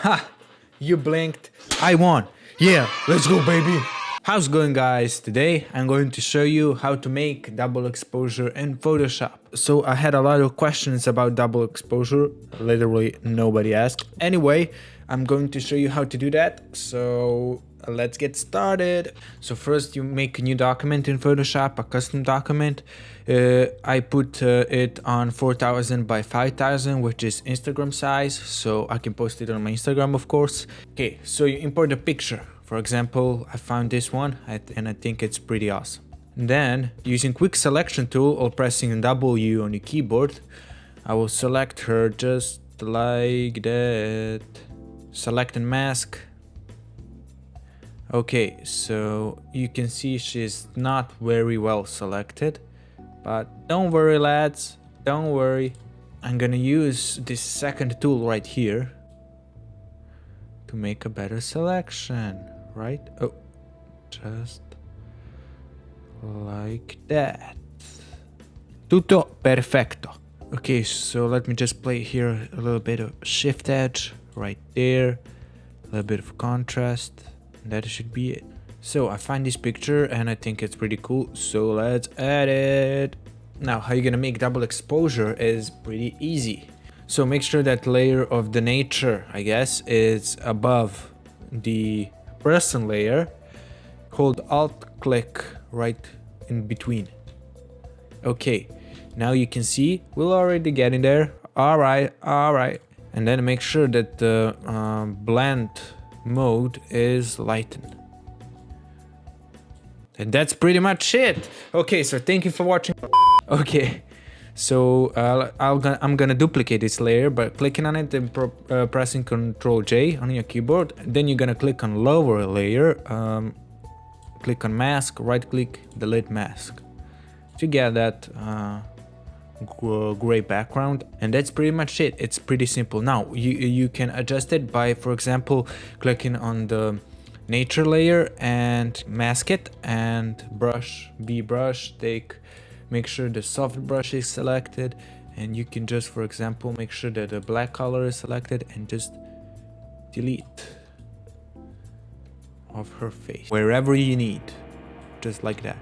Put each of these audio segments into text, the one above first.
Ha! You blinked. I won. Yeah, let's go, baby. How's it going, guys? Today I'm going to show you how to make double exposure in Photoshop. So I had a lot of questions about double exposure. Literally nobody asked. Anyway, I'm going to show you how to do that. So let's get started. So first you make a new document in Photoshop, a custom document. I put it on 4000 by 5000, which is Instagram size, so I can post it on my Instagram, of course. Okay, so you import a picture. For example, I found this one and I think it's pretty awesome. Then, using quick selection tool or pressing W on your keyboard, I will select her just like that. Select and mask. Okay, so you can see she's not very well selected, but don't worry, lads, don't worry. I'm gonna use this second tool right here to make a better selection, right? Oh, just like that. Tutto perfecto. Okay, so let me just play here a little bit of shift edge right there, a little bit of contrast. That should be it. So I find this picture and I think it's pretty cool, so let's add it. Now how you're gonna make double exposure is pretty easy. So make sure that layer of the nature, I guess, is above the person layer. Hold Alt click right in between. Okay, now you can see we're already getting there. Alright. And then make sure that the blend mode is lightened. And that's pretty much it. Okay, so thank you for watching. Okay, so I'm gonna duplicate this layer by clicking on it and pressing Ctrl J on your keyboard. Then you're gonna click on lower layer, click on mask, right click, delete mask to get that gray background. And that's pretty much it. It's pretty simple. Now you can adjust it by, for example, clicking on the nature layer and mask it, and brush, make sure the soft brush is selected, and you can just, for example, make sure that the black color is selected and just delete of her face wherever you need, just like that.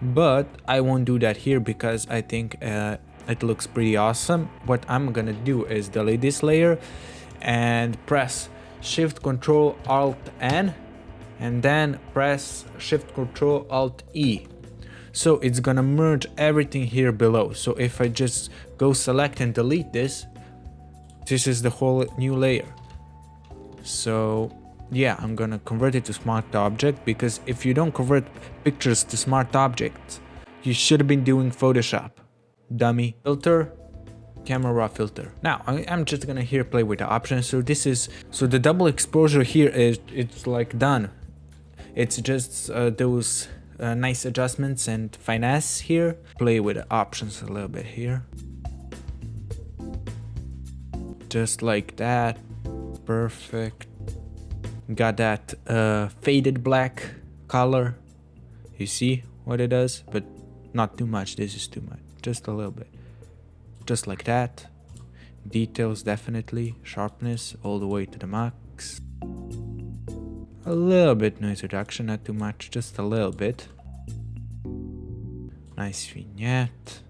But I won't do that here because I think it looks pretty awesome. What I'm gonna do is delete this layer and press Shift Ctrl Alt N and then press Shift Ctrl Alt E. So it's gonna merge everything here below. So if I just go select and delete this is the whole new layer. So yeah, I'm gonna convert it to smart object, because if you don't convert pictures to smart objects, you should have been doing Photoshop. Dummy. Filter, camera raw filter. Now I'm just gonna here play with the options. So the double exposure here it's like done. It's just those nice adjustments and finesse here. Play with the options a little bit here. Just like that. Perfect. Got that faded black color. You see what it does? But not too much. This is too much. Just a little bit. Just like that. Details definitely. Sharpness all the way to the max. A little bit noise reduction, not too much, just a little bit. Nice vignette.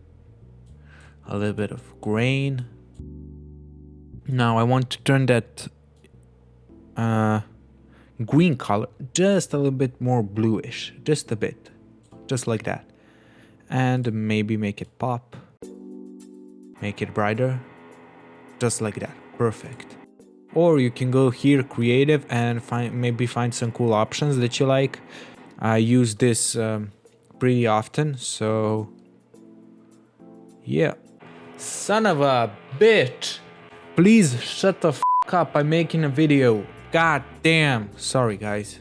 A little bit of grain. Now I want to turn that green color just a little bit more bluish, just a bit, just like that. And maybe make it pop. Make it brighter, just like that. Perfect. Or you can go here, creative, and find some cool options that you like. I use this pretty often, so yeah. Son of a bitch! Please shut the f up, I'm making a video. God damn. Sorry guys.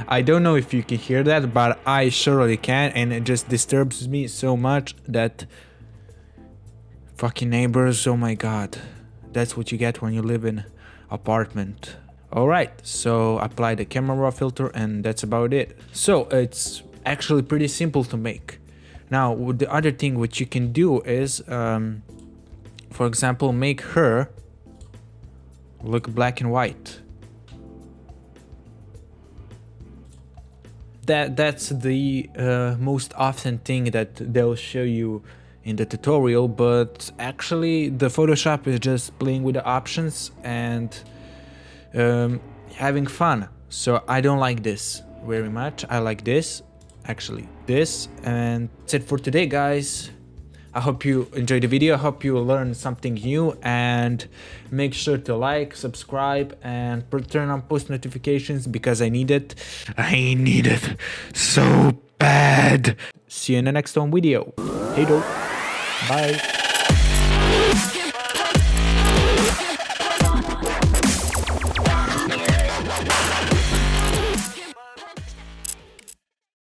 I don't know if you can hear that, but I surely can, and it just disturbs me so much that fucking neighbors, oh my god. That's what you get when you live in apartment. Alright, so apply the camera raw filter and that's about it. So it's actually pretty simple to make. Now the other thing which you can do is for example, make her look black and white. That's the most often thing that they'll show you in the tutorial, but actually the Photoshop is just playing with the options and having fun. So I don't like this very much. I like this, actually this, and that's it for today, guys. I hope you enjoyed the video. I hope you learned something new, and make sure to like, subscribe, and turn on post notifications because I need it. I need it so bad. See you in the next one video. Hey, bye.